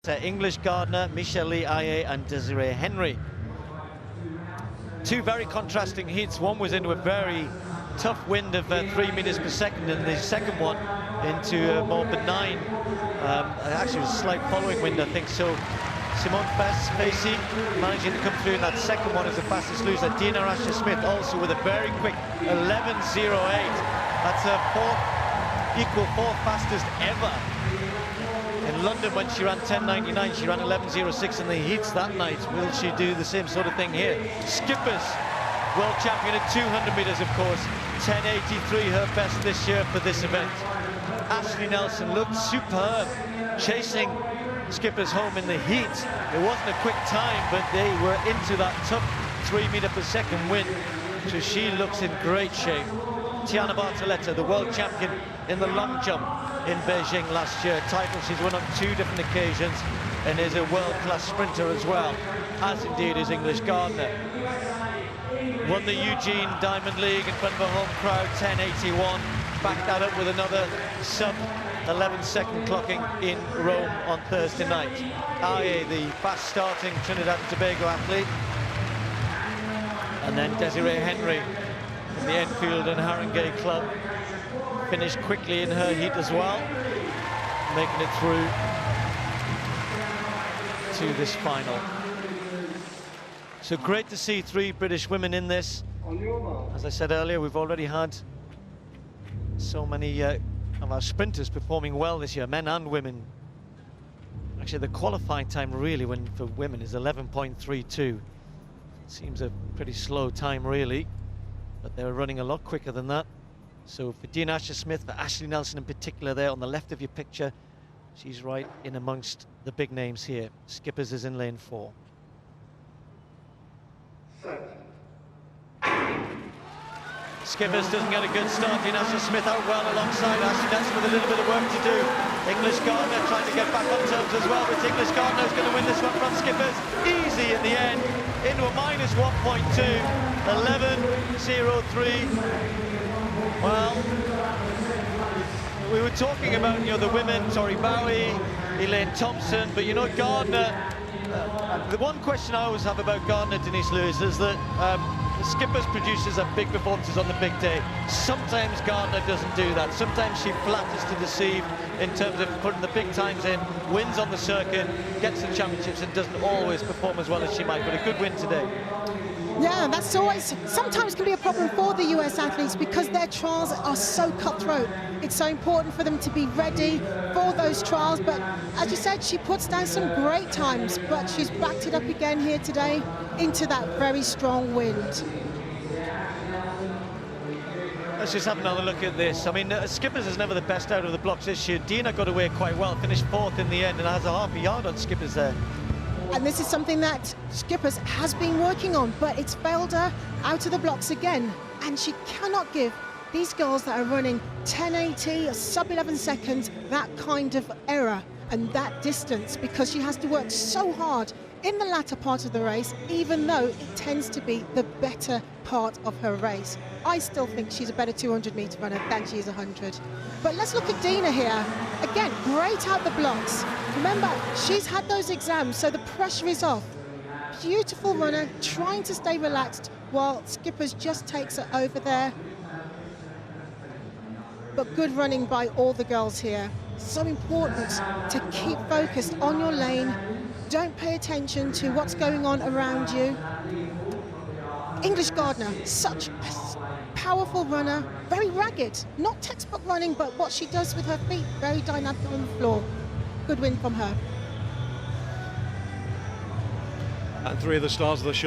English Gardner, Michelle Aye and Desiree Henry. Two very contrasting heats. One was into a very tough wind of 3 meters per second, and the second one into a more benign, actually a slight following wind, I think. So Simone Facey managing to come through in that second one as the fastest loser. Dina Asher-Smith also with a very quick 11.08. That's her fourth fastest ever. In London, when she ran 10.99, she ran 11.06 in the heats that night. Will she do the same sort of thing here? Schippers, world champion at 200 meters, of course. 10.83, her best this year for this event. Ashley Nelson looked superb, chasing Schippers home in the heat. It wasn't a quick time, but they were into that tough 3 meter per second wind. So she looks in great shape. Tiana Bartoletta, the world champion in the long jump in Beijing last year. Title she's won on 2 different occasions and is a world-class sprinter as well, as indeed is English Gardner. Won the Eugene Diamond League in front of a home crowd, 10.81. Backed that up with another sub-11-second clocking in Rome on Thursday night. Aye, the fast-starting Trinidad and Tobago athlete. And then Desiree Henry from the Enfield and Haringey Club. Finished quickly in her heat as well, making it through to this final. So great to see 3 British women in this. As I said earlier, we've already had so many of our sprinters performing well this year, men and women. Actually, the qualifying time really for women is 11.32. Seems a pretty slow time really, but they're running a lot quicker than that. So for Dina Asher-Smith, for Ashley Nelson in particular there on the left of your picture, she's right in amongst the big names here. Schippers is in lane 4. Schippers doesn't get a good start. Dina Asher-Smith out well alongside Ashley Nelson with a little bit of work to do. English Gardner trying to get back on terms as well, but English Gardner is going to win this one from Schippers. Easy in the end, into a minus 1.2, 11.03. Well, we were talking about, the women, Tori Bowie, Elaine Thompson, but Gardner, the one question I always have about Gardner, Denise Lewis, is that Schippers produces a big performances on the big day. Sometimes Gardner doesn't do that. Sometimes she flatters to deceive in terms of putting the big times in, wins on the circuit, gets the championships, and doesn't always perform as well as she might, but a good win today. Yeah, that's always, sometimes can be a problem for the US athletes because their trials are so cutthroat. It's so important for them to be ready for those trials, but as you said, she puts down some great times, but she's backed it up again here today into that very strong wind. Let's just have another look at this. I mean, Schippers is never the best out of the blocks this year. Dina got away quite well, finished 4th in the end, and has a half a yard on Schippers there. And this is something that Schippers has been working on, but it's failed her out of the blocks again. And she cannot give these girls that are running 10.80, a sub-11 seconds, that kind of error and that distance, because she has to work so hard in the latter part of the race, even though it tends to be the better part of her race. I still think she's a better 200-meter runner than she is 100. But let's look at Dina here. Again, great out the blocks. Remember, she's had those exams, so the pressure is off. Beautiful runner, trying to stay relaxed while Schippers just takes her over there. But good running by all the girls here. So important to keep focused on your lane. Don't pay attention to what's going on around you. English Gardner, such a powerful runner, very ragged, not textbook running, but what she does with her feet, very dynamic on the floor. Good win from her. And 3 of the stars of the show.